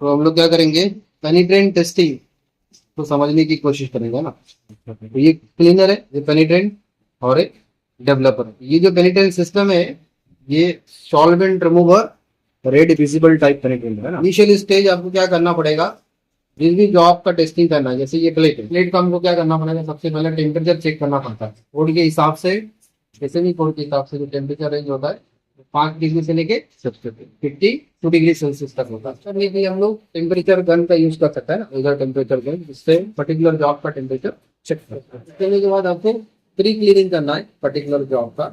तो हम लोग क्या करेंगे, पेनिट्रेंट टेस्टिंग तो समझने की कोशिश करेंगे ना। तो ये क्लीनर है, ये पेनिट्रेंट, और एक डेवलपर। ये जो पेनिट्रेंट सिस्टम है, ये solvent remover red visible type penetrant है ना। इनिशियल स्टेज आपको क्या करना पड़ेगा, जिस भी जॉब का टेस्टिंग करना है, जैसे ये प्लेट है, प्लेट का हमको क्या करना पड़ेगा, सबसे पहले टेम्परेचर चेक करना पड़ता है कोड के हिसाब से। जैसे भी कोड के हिसाब से जो टेम्परेचर रेंज होता है 5 डिग्री से लेके 52 डिग्री सेल्सियस तक होता है। सर ये भी हम लोग टेम्परेचर गन का यूज कर सकते हैं ना, इधर टेम्परेचर गन, जिससे पर्टिकुलर जॉब का टेम्परेचर चेक कर सकते हैं। करने के बाद आपको प्री क्लीनिंग करना है पर्टिकुलर जॉब का।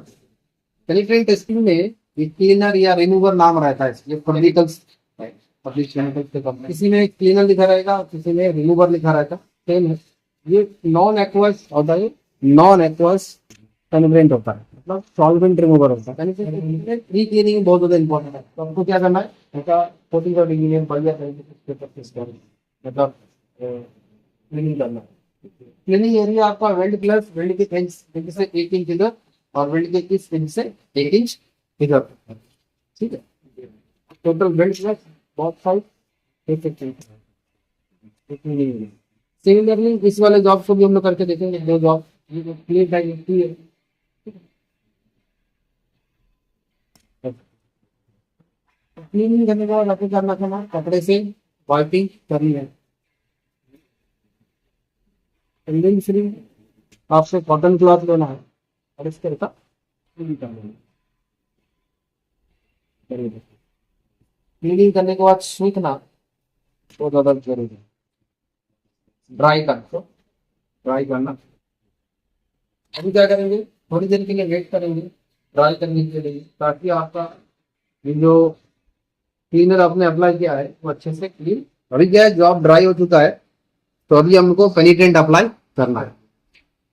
पेनिट्रेंट टेस्टिंग में ये क्लीनर या रिमूवर नाम रहता है, ये केमिकल्स पब्लिश केमिकल्स के कंपनी, किसी में क्लीनर लिखा रहेगा, किसी में रिमूवर लिखा रहेगा, सेम है। ये नॉन एक्वस होता है, नॉन एक्वस पेनिट्रेंट होता है, मतलब सॉल्वेंट रिमूवर होता है। प्री क्लीनिंग बहुत ज्यादा इंपॉर्टेंट है। तो आपको क्या करना है, ऐसा 45 डिग्री में बढ़िया तरीके से मतलब क्लीनिंग करना है। क्लीनिंग एरिया आपका वेल्ड प्लस वेल्ड के इंच से 1 इंच इधर, और वेल्ड के इस इंच से 1 इंच इधर, ठीक है। टोटल वेल्ड प्लस बहुत साइड 1 इंच। सिमिलरली इस वाले जॉब को भी हम लोग करके देखेंगे, जो जॉब क्लियर टाइम है। क्लीनिंग करने के बाद आपको करना करना कपड़े से वाइपिंग करनी है। क्लीनिंग सिर्फ आपसे कॉटन क्लॉथ लेना है और इसके ऊपर क्लीनिंग करनी है। क्लीनिंग करने के बाद सूखना बहुत ज्यादा जरूरी है। ड्राई करना, ड्राई करना। अभी क्या करेंगे, थोड़ी देर के लिए वेट करेंगे ड्राई करने के लिए, ताकि आपका ये जो क्लीनर आपने अप्लाई किया है वो अच्छे से क्लीन। अभी क्या है, जॉब ड्राई हो चुका है, तो अभी हमको पेनिट्रेंट अप्लाई करना है।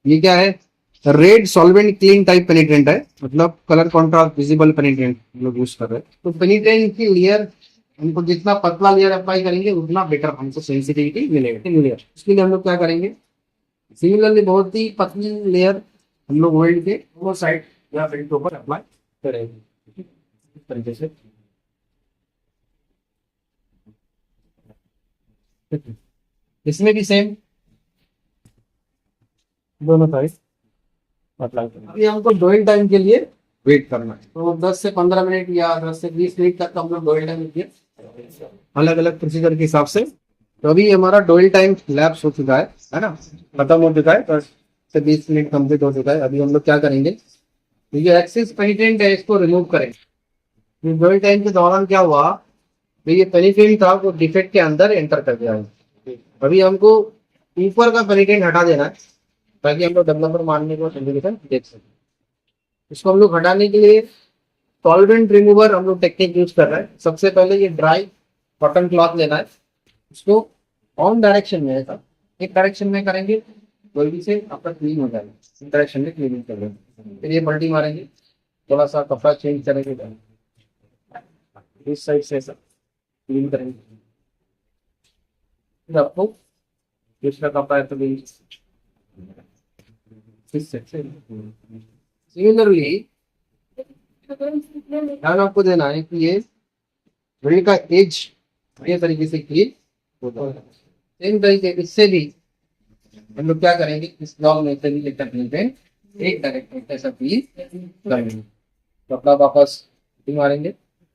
ये क्या है, red solvent clean type penetrant है, मतलब कलर कॉन्ट्रास्ट विजिबल पेनिट्रेंट हम लोग यूज कर रहे हैं। तो पेनिट्रेंट की लेयर हमको जितना पतला लेयर अप्लाई करेंगे उतना बेटर हमको सेंसिटिविटी मिलेगा लेयर। इसके लिए हम लोग क्या करेंगे, सिमिलरली बहुत ही पतली लेयर हम लोग वेल्ड के वो साइड या बेल्ट के ऊपर अप्लाई करेंगे इस तरीके से। इसमें भी सेम दोनों साइड अप्लाई करेंगे। अभी हमको डोइंग टाइम के लिए वेट करना है, तो 10 से 15 मिनट या 10 से 20 मिनट तक हम लोग डोइंग टाइम दिए, अलग अलग प्रोसीजर के हिसाब से। तो अभी हमारा डोइल टाइम लैप्स हो चुका है ना, खत्म हो चुका है, 10 से 20 मिनट कंप्लीट हो चुका है। अभी हम लोग क्या करेंगे, तो ये एक्सिस पेनिट्रेंट है, इसको रिमूव करेंगे। ये डोइल टाइम के दौरान क्या हुआ, तो ये पेनिट्रेंट था वो डिफेक्ट के अंदर एंटर कर गया है। अभी हमको ऊपर का पेनिट्रेंट हटा देना है, ताकि हम लोग डेवलपर मारने को सर्टिफिकेट देख सकें। इसको हम लोग हटाने के लिए सॉल्वेंट रिमूवर हम लोग टेक्निक यूज कर रहे हैं। सबसे पहले ये ड्राई कॉटन क्लॉथ लेना है, उसको ऑन डायरेक्शन में ऐसा एक डायरेक्शन में करेंगे, जल्दी से आपका क्लीन हो जाएगा। इस डायरेक्शन में क्लीनिंग कर लेंगे, फिर ये पलटी मारेंगे, थोड़ा सा कपड़ा चेंज करेंगे, इस साइड से ऐसा क्लीन करेंगे, फिर आपको दूसरा कपड़ा है तो इस साइड से। सिमिलरली ध्यान आपको देना है कि ये वेल्ड का एज ये तरीके से क्लीन होता है। सेम तरीके इससे भी हम लोग क्या करेंगे, इस ब्लॉक में से भी एक डायरेक्ट ऐसा क्लीन करेंगे, कपड़ा वापस मारेंगे।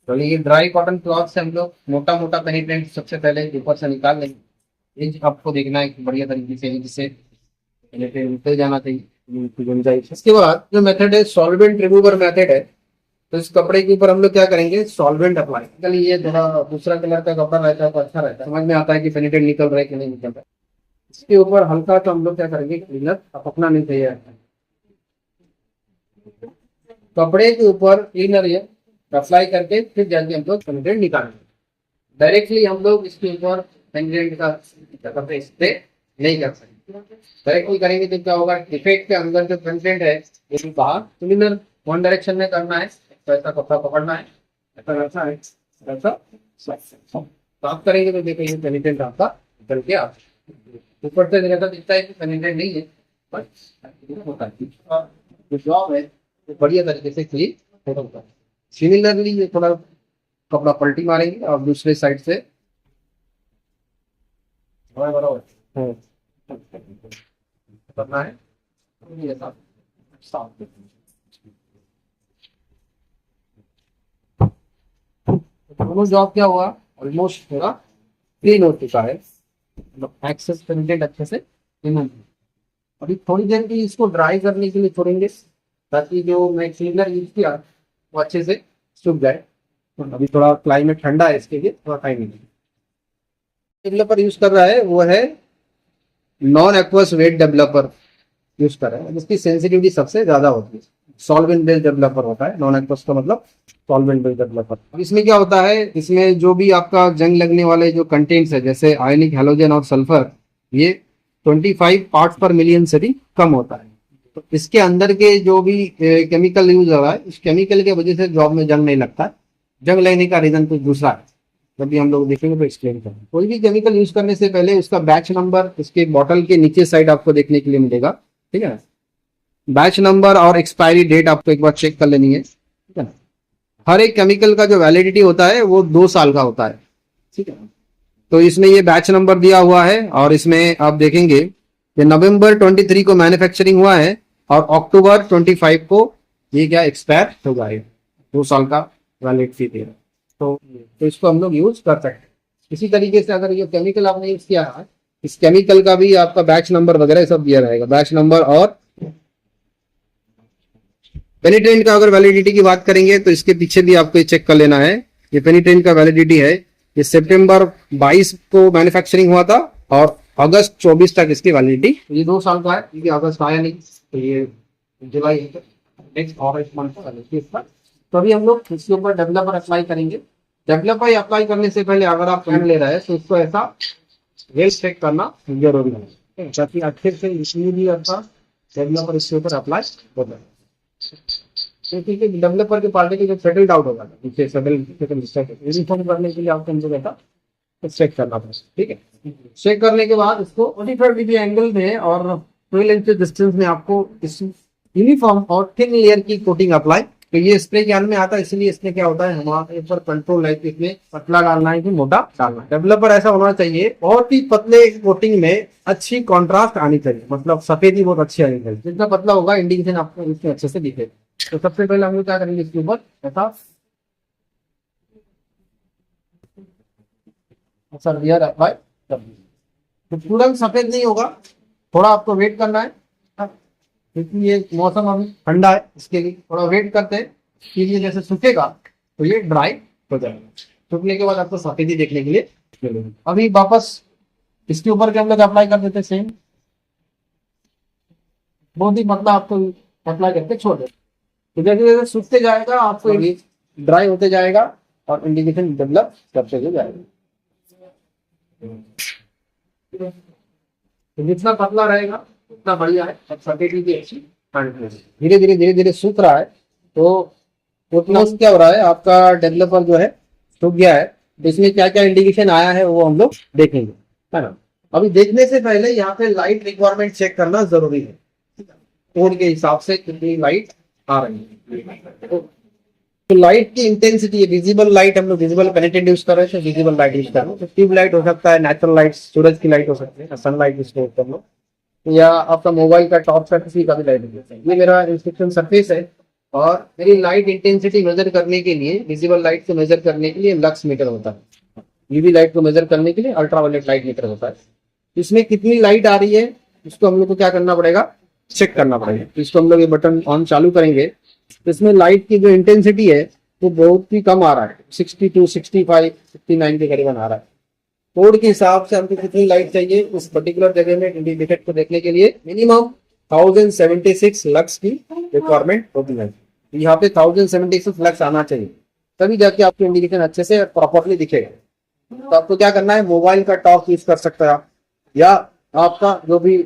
तो ये ड्राई कॉटन क्लॉथ से हम लोग मोटा मोटा पेनिट्रेंट सबसे पहले ऊपर से निकाल लेंगे। एज आपको देखना है कि बढ़िया तरीके से जिससे निकल जाना चाहिए। इसके बाद जो मेथड है सॉल्वेंट रिमूवर मेथड है। तो इस कपड़े के ऊपर हम लोग क्या करेंगे, सॉल्वेंट अप्लाई। चलिए ये थोड़ा दूसरा कलर का कपड़ा रहता है तो अच्छा रहता है, समझ में आता है कि पेनिट्रेंट निकल रहा है कि नहीं निकल रहा है। इसके ऊपर हल्का सा हम लोग क्या करेंगे, क्लीनर अपना नहीं चाहिए, कपड़े के ऊपर क्लीनर ये अप्लाई करके फिर जाके हम लोग पेनिट्रेंट निकालेंगे। डायरेक्टली हम लोग इसके ऊपर पेनिट्रेंट का कपड़े स्प्रे नहीं कर सकते। डायरेक्टली करेंगे तो क्या होगा, डिफेक्ट के अंदर जो पेनिट्रेंट है ये भी बाहर। क्लीनर वन डायरेक्शन में करना है, तो ऐसा कपड़ा पकड़ना है, ऐसा है, ऐसा साफ करेंगे तो देखो ये पेनिट्रेंट आपका निकल के आता है। ऊपर से ऐसा दिखता है कि पेनिट्रेंट नहीं है, बट होता है जो जॉब है वो बढ़िया तरीके से क्लीन होता है। सिमिलरली ये थोड़ा कपड़ा पलटी मारेंगे और दूसरे साइड से बराबर करना है ये सब साफ। दोनों जॉब क्या हुआ, ऑलमोस्ट पूरा क्लीन हो चुका है, एक्सेस कंटेंट अच्छे से रिमूव। अभी थोड़ी देर की इसको ड्राई करने के लिए छोड़ेंगे ताकि जो मैं क्लीनर यूज किया वो अच्छे से सूख जाए। अभी थोड़ा क्लाइमेट ठंडा है, इसके लिए थोड़ा टाइम लगेगा। डेवलपर यूज कर रहा है वो है non aqueous wet developer use कर रहा है, जिसकी सेंसिटिविटी सबसे ज्यादा होती है। सॉल्वेंट बेस्ड डेवलपर होता है, नॉन एक्वस का मतलब सॉल्वेंट बेस्ड डेवलपर। इसमें क्या होता है, इसमें जो भी आपका जंग लगने वाले जो कंटेंट्स है जैसे आयनिक, हैलोजन और सल्फर, ये 25 पार्ट्स पर मिलियन से भी कम होता है। तो इसके अंदर के जो भी केमिकल यूज हो रहा है, इस केमिकल के वजह से जॉब में जंग नहीं लगता है। जंग लगने का रीजन कुछ दूसरा है, जब भी हम लोग देखेंगे तो एक्सप्लेन करेंगे। कोई भी केमिकल यूज करने से पहले उसका बैच नंबर उसके बॉटल के नीचे साइड आपको देखने के लिए मिलेगा, ठीक है ना। बैच नंबर और एक्सपायरी डेट आपको एक बार चेक कर लेनी है, ठीक है ना। हर एक केमिकल का जो वैलिडिटी होता है वो 2 साल का होता है, ठीक है। तो इसमें ये बैच नंबर दिया हुआ है और इसमें आप देखेंगे कि नवंबर 23 को मैन्युफैक्चरिंग हुआ है और अक्टूबर 25 को ये क्या एक्सपायर हो गया है, 2 साल का वैलिडिटी दे रहा है। तो इसको हम लोग यूज कर सकते हैं। इसी तरीके से अगर ये केमिकल आपने यूज किया है, इस केमिकल का भी आपका बैच नंबर वगैरह सब दिया रहेगा, बैच नंबर। और पेनिट्रेंट का अगर वैलिडिटी की बात करेंगे तो इसके पीछे भी आपको चेक कर लेना है। ये पेनिट्रेंट का वैलिडिटी है, ये सितंबर 22 को मैन्युफैक्चरिंग हुआ था और अगस्त 24 तक इसकी वैलिडिटी। ये 2 साल का है, क्योंकि अगस्त आया नहीं तो ये जुलाई नेक्स्ट ऑगस्ट मंथ। तो अभी हम लोग इसके ऊपर डेवलपर अप्लाई करेंगे। डेवलपर अप्लाई करने से पहले अगर आप पेन ले रहे हैं तो उसको ऐसा वेल चेक करना जरूरी है, ताकि अच्छे से इसलिए भी आपका डेवलपर इसके ऊपर अप्लाई होता है। क्योंकि डेवलपर के पार्टी के जो सेटल्ड आउट होगा नीचे यूनिफॉर्म करने के लिए आपको हमको कहता चेक करना पड़ेगा, ठीक है। चेक करने के बाद इसको 45 डिग्री एंगल में और 12 इंच डिस्टेंस में आपको इस यूनिफॉर्म और थिन लेयर की कोटिंग अप्लाई। तो ये स्प्रे कैन में आता है, इसलिए इसमें क्या होता है हमारे ऊपर कंट्रोल है कि इसमें पतला डालना है कि मोटा डालना है। डेवलपर ऐसा होना चाहिए, बहुत ही पतले कोटिंग में अच्छी कॉन्ट्रास्ट आनी चाहिए, मतलब सफेदी बहुत अच्छी आनी चाहिए। जितना पतला होगा इंडिकेशन आपको इसमें अच्छे से दिखेगा। तो सबसे पहले हम लोग क्या करेंगे, इसके ऊपर ऐसा लेयर अप्लाई कर दीजिए। तो तुरंत सफेद नहीं होगा, थोड़ा आपको वेट करना है, क्योंकि ये मौसम अभी ठंडा है, इसके लिए थोड़ा वेट करते हैं कि ये जैसे सूखेगा तो ये ड्राई हो जाएगा। सूखने के बाद आपको सफेदी देखने के लिए मिलेगी। अभी वापस इसके ऊपर के हम लोग अप्लाई कर देते सेम, बहुत ही पतला आपको अप्लाई करके छोड़ देते। तो जैसे जैसे सूखते जाएगा आपको ड्राई होते जाएगा और इंडिकेशन डेवलप करते हुए जाएगा। तो जितना पतला रहेगा उतना बढ़िया है, सफेदी भी अच्छी। धीरे धीरे सूख रहा है तो उतना क्या हो रहा है, आपका डेवलपर जो है सूख गया है। तो इसमें क्या क्या इंडिकेशन आया है वो हम लोग देखेंगे, है ना। अभी देखने से पहले यहाँ पे लाइट रिक्वायरमेंट चेक करना जरूरी है, कोड के हिसाब से कितनी लाइट आ रही है। तो लाइट की इंटेंसिटी, विजिबल लाइट, हम लोग विजिबल पेनिट्रेंट यूज कर रहे हैं, विजिबल लाइट यूज कर रहे हैं। तो ट्यूब लाइट हो सकता है, नेचुरल लाइट, सूरज की लाइट हो सकती है, सनलाइट यूज कर लो, या आपका मोबाइल का टॉर्च का किसी का भी लाइट हो सकता है। ये मेरा इंस्ट्रक्शन सरफेस है और मेरी लाइट इंटेंसिटी मेजर करने के लिए, विजिबल लाइट को मेजर करने के लिए लक्स मीटर होता है। यूवी लाइट को मेजर करने के लिए अल्ट्रावायलेट लाइट मीटर होता है। इसमें कितनी लाइट आ रही है उसको हम लोग को क्या करना पड़ेगा, चेक करना पड़ेगा। तो इसको हम लोग ये बटन ऑन चालू करेंगे तो इसमें लाइट की जो इंटेंसिटी है वो बहुत ही कम आ रहा है, 62, 65, 69 के करीबन आ रहा है। कोड के हिसाब से हमको कितनी लाइट चाहिए उस पर्टिकुलर जगह में इंडिकेटर को देखने के लिए मिनिमम 1076 लक्स की रिक्वायरमेंट होती है। यहाँ पे 1076 लक्स आना चाहिए, तभी जाके आपको इंडिकेशन अच्छे से प्रॉपरली दिखेगा। तो आपको क्या करना है, मोबाइल का टॉर्च यूज कर सकते हैं आप, या आपका जो भी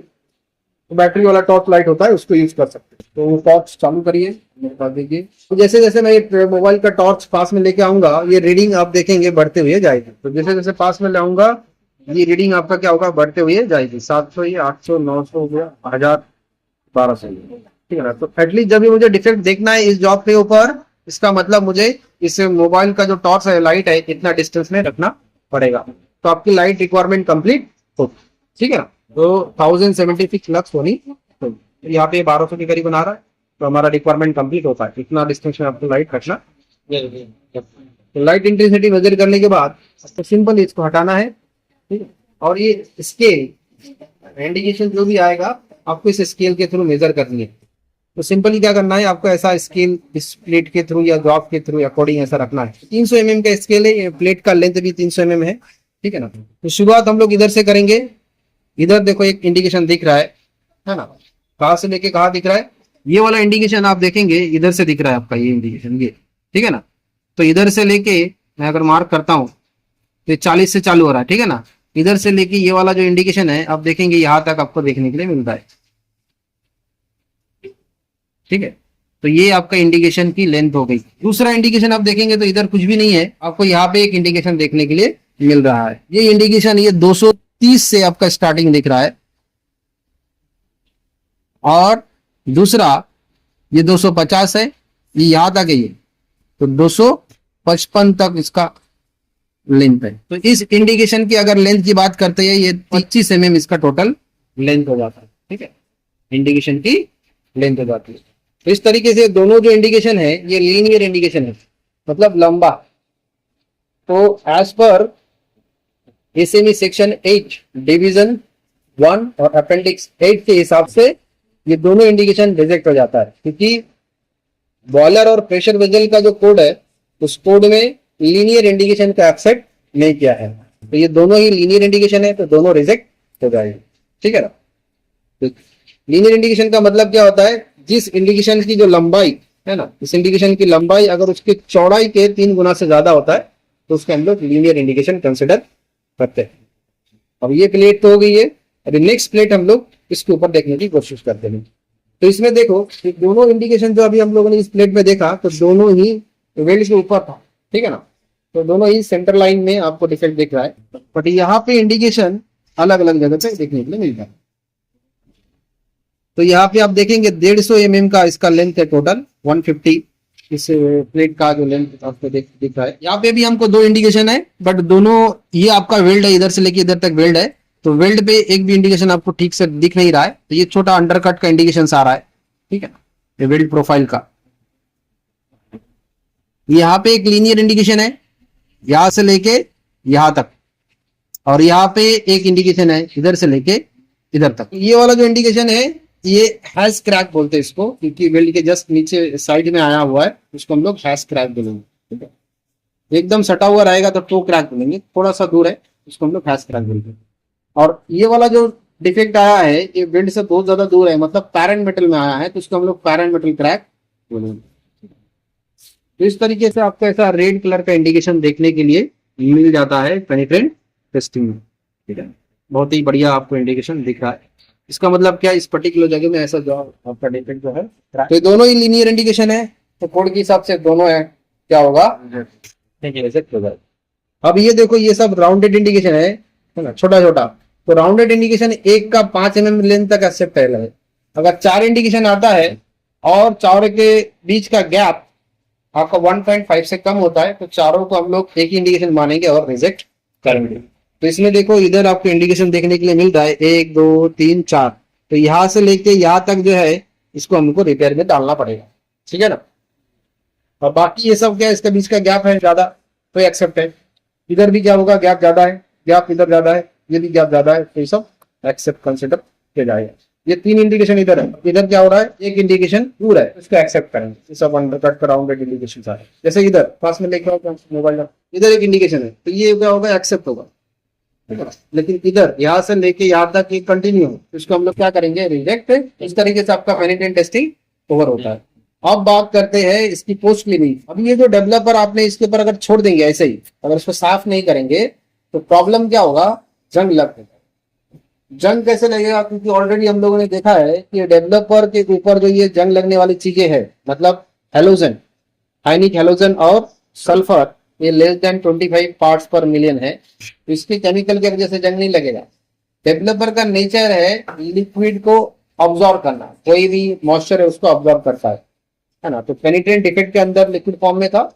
बैटरी वाला टॉर्च लाइट होता है उसको यूज कर सकते हैं। तो वो टॉर्च चालू करिए, बता दीजिए। तो जैसे जैसे मैं ये मोबाइल का टॉर्च पास में लेके आऊंगा ये रीडिंग आप देखेंगे बढ़ते हुए जाएगी। तो जैसे जैसे पास में लाऊंगा ये रीडिंग आपका क्या होगा, बढ़ते हुए जाएगी। 700, ये 800, 900 हो गया, 1000, 1200, ठीक है ना। तो एटलीस्ट जब भी मुझे डिफेक्ट देखना है इस जॉब के ऊपर, इसका मतलब मुझे इस मोबाइल का जो टॉर्च है, लाइट है, इतना डिस्टेंस में रखना पड़ेगा। तो आपकी लाइट रिक्वायरमेंट कंप्लीट ठीक है ना। तो 1076 लक्स होनी, तो यहाँ पे 1200 के करीब बना रहा है, तो हमारा रिक्वायरमेंट कंप्लीट होता है। इतना डिस्टेंस में आपको लाइट रखना। तो लाइट इंटेंसिटी मेजर करने के बाद तो सिंपल इसको हटाना है, ठीक है। और ये स्केल इंडिकेशन जो भी आएगा आपको इस स्केल के थ्रू मेजर करनी है। तो सिंपली क्या करना है, आपको ऐसा स्केल इस प्लेट के थ्रू या जॉब के थ्रू अकॉर्डिंग ऐसा रखना है। 300 mm का स्केल है, प्लेट का लेंथ भी 300 mm है, ठीक है ना। तो शुरुआत हम लोग इधर से करेंगे। इधर देखो एक इंडिकेशन दिख रहा है ना। कहाँ से लेके कहाँ दिख रहा है, ये वाला इंडिकेशन आप देखेंगे इधर से दिख रहा है आपका ये इंडिकेशन, ये ठीक है ना। तो इधर से लेके मैं अगर मार्क करता हूँ तो 40 से चालू हो रहा है, ठीक है ना। इधर से लेके ये वाला जो इंडिकेशन है आप देखेंगे यहाँ तक आपको देखने के लिए मिलता है, ठीक है। तो ये आपका इंडिकेशन की लेंथ हो गई। दूसरा इंडिकेशन आप देखेंगे तो इधर कुछ भी नहीं है, आपको यहाँ पे एक इंडिकेशन देखने के लिए मिल रहा है। ये इंडिकेशन ये 230 से आपका स्टार्टिंग दिख रहा है, और दूसरा ये 250 है, ये यहां तक है, ये तो 255 तक इसका लेंथ है। तो इस इंडिकेशन की अगर लेंथ की बात करते हैं, ये 25 mm इसका टोटल लेंथ हो जाता है, ठीक है। इंडिकेशन की लेंथ हो जाती है। तो इस तरीके से दोनों जो इंडिकेशन है ये लीनियर इंडिकेशन है, मतलब लंबा। तो as per SME section 8 division 1 और अपेंडिक्स 8 के हिसाब से ये दोनों इंडिकेशन रिजेक्ट हो जाता है, क्योंकि बॉयलर और प्रेशर वेजल का जो कोड है उस कोड में लीनियर इंडिकेशन का एक्सेप्ट नहीं किया है। तो ये दोनों ही लीनियर इंडिकेशन है, तो दोनों रिजेक्ट हो जाएंगे, ठीक है ना। तो लीनियर इंडिकेशन का मतलब क्या होता है, जिस इंडिकेशन की जो लंबाई है ना, इस इंडिकेशन की लंबाई अगर उसकी चौड़ाई के 3 गुना से ज्यादा होता है तो उसके हम लोग लीनियर इंडिकेशन कंसिडर करते हैं। अब ये प्लेट तो हो गई है, अभी नेक्स्ट प्लेट हम लोग इसके ऊपर देखने की कोशिश करते हैं। तो इसमें देखो कि दोनों इंडिकेशन जो अभी हम लोगों ने इस प्लेट में देखा तो दोनों ही वेल्ड के ऊपर था, ठीक है ना। तो दोनों ही सेंटर लाइन में आपको डिफेक्ट दिख रहा है, बट यहाँ पे इंडिकेशन अलग अलग जगह पे देखने के लिए मिलता है। तो यहाँ पे आप देखेंगे 150 mm का इसका लेंथ है टोटल, 150 इस प्लेट का जो लेंथ आपको दिख रहा है। यहाँ पे भी हमको दो इंडिकेशन है, बट दोनों ये आपका वेल्ड है, इधर से लेके इधर तक वेल्ड है। तो वेल्ड पे एक भी इंडिकेशन आपको ठीक से दिख नहीं रहा है, तो ये छोटा अंडरकट का इंडिकेशन आ रहा है, ठीक है, ये वेल्ड प्रोफाइल का। यहाँ पे एक लीनियर इंडिकेशन है यहां से लेके यहां तक, और यहाँ पे एक इंडिकेशन है इधर से लेके इधर तक। ये वाला जो इंडिकेशन है ये हैश क्रैक बोलते हैं इसको, क्योंकि वेल्ड के जस्ट नीचे साइड में आया हुआ है, उसको हम लोग हैश क्रैक बोलेंगे, ठीक है। एकदम सटा हुआ रहेगा तो टो क्रैक बोलेंगे, थोड़ा सा दूर है उसको हम लोग हैश क्रैक बोलते हैं। और ये वाला जो डिफेक्ट आया है ये वेल्ड से बहुत ज्यादा दूर है, मतलब पैरेंट मेटल में आया है, तो उसको हम लोग पैरेंट मेटल क्रैक बोलेंगे। तो इस तरीके से आपको ऐसा रेड कलर का इंडिकेशन देखने के लिए मिल जाता है पेनिट्रेंट टेस्टिंग में, ठीक है। बहुत ही बढ़िया आपको इंडिकेशन दिख रहा है। इसका मतलब क्या, इस पर्टिकुलर जगह में ऐसा जो आपका डिफेक्ट जो है, तो दोनों ही लीनियर इंडिकेशन है, तो कोड के हिसाब से दोनों है, क्या होगा, रिजेक्ट होगा। अब ये देखो ये सब राउंडेड इंडिकेशन है ना, छोटा छोटा। तो राउंडेड इंडिकेशन एक का 5 mm लेंथ तक एक्सेप्ट है। अगर 4 इंडिकेशन आता है और चारों के बीच का गैप आपका 1.5 से कम होता है, तो चारों को हम लोग एक ही इंडिकेशन मानेंगे और रिजेक्ट करेंगे। तो इसमें देखो इधर आपको इंडिकेशन देखने के लिए मिल रहा है 1 2 3 4, तो यहां से लेके यहां तक जो है इसको हमको रिपेयर में डालना पड़ेगा, ठीक है ना। और बाकी ये सब क्या है, इसके बीच का गैप है ज्यादा तो एक्सेप्ट है। इधर भी क्या होगा, गैप ज्यादा है, गैप इधर ज्यादा है, ये भी गैप ज्यादा है, तो ये सब एक्सेप्ट कंसिडर किया जाएगा। ये 3 इंडिकेशन इधर है, इधर क्या हो रहा है, एक इंडिकेशन दूर है, इसको एक्सेप्ट करेंगे। ये सब अंडरकट का राउंडेड इंडिकेशन है। जैसे इधर पास में लेके आओ मोबाइल का, इधर एक इंडिकेशन है, तो ये क्या होगा, एक्सेप्ट होगा, ठीक है। लेकिन इधर यहाँ से लेके यहाँ तक एक कंटिन्यू हो, इसको हम लोग क्या करेंगे, रिजेक्ट। इस तरीके से आपका पेनिट्रेंट टेस्टिंग ओवर होता है। अब बात करते हैं इसकी पोस्ट क्लीनिंग। अभी ये जो डेवलपर आपने इसके ऊपर अगर छोड़ देंगे ऐसे ही, अगर इसको साफ नहीं करेंगे तो प्रॉब्लम क्या होगा, जंग लग जाएगा। जंग कैसे लगेगा, क्योंकि ऑलरेडी हम लोगों ने देखा है कि डेवलपर के ऊपर जो ये जंग लगने वाली चीजें है, मतलब हेलोजन, आयनिक हेलोजन और सल्फर, ये लेस देन 25 पार्ट्स पर मिलियन है, तो इसके केमिकल की वजह से जंग नहीं लगेगा। डेवलपर का नेचर है लिक्विड को ऑब्जॉर्व करना, कोई भी मॉइस्चर है उसको ऑब्जॉर्व करता है ना। तो पेनिट्रेंट डिफेक्ट के अंदर लिक्विड फॉर्म में था,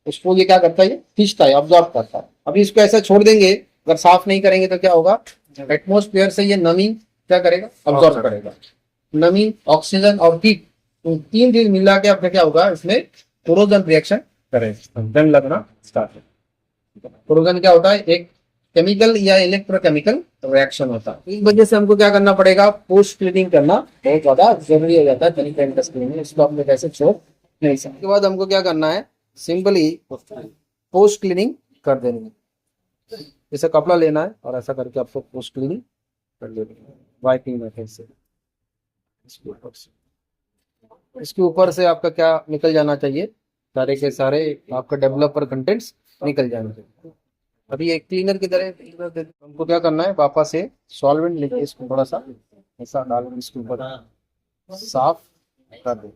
उसको ये क्या करता है, खींचता है, ऑब्जॉर्व करता है। अभी इसको ऐसा छोड़ देंगे अगर साफ नहीं करेंगे तो क्या होगा, एटमोस्फेयर से ये नमी क्या करेगा, अब्सॉर्ब करेगा। नमी, ऑक्सीजन और हीट, तो 3 चीज मिला के आपका क्या होगा, इसमें कोरोजन रिएक्शन करेगा, जंग लगना स्टार्ट है। कोरोजन क्या होता है, एक केमिकल या इलेक्ट्रोकेमिकल रिएक्शन होता है। इस वजह से हमको क्या करना पड़ेगा, पोस्ट क्लीनिंग करना बहुत ज्यादा जरूरी हो जाता है जेनिटल इंडस्ट्री में। इसको आपने कैसे छोड़ नहीं सकते। उसके बाद हमको क्या करना है, सिंपली पोस्ट क्लीनिंग कर देनी है। जैसे कपड़ा लेना है और ऐसा करके आपको पोस्ट क्लीनिंग कर देनी है वाइपिंग मेथड से। इसके ऊपर से आपका क्या निकल जाना चाहिए, सारे के सारे आपका डेवलपर कंटेंट्स निकल जाना चाहिए। अभी एक क्लीनर की तरह हमको क्या करना है, वापस से सॉल्वेंट लेके इसको थोड़ा सा ऐसा डाल इसके ऊपर साफ कर दो।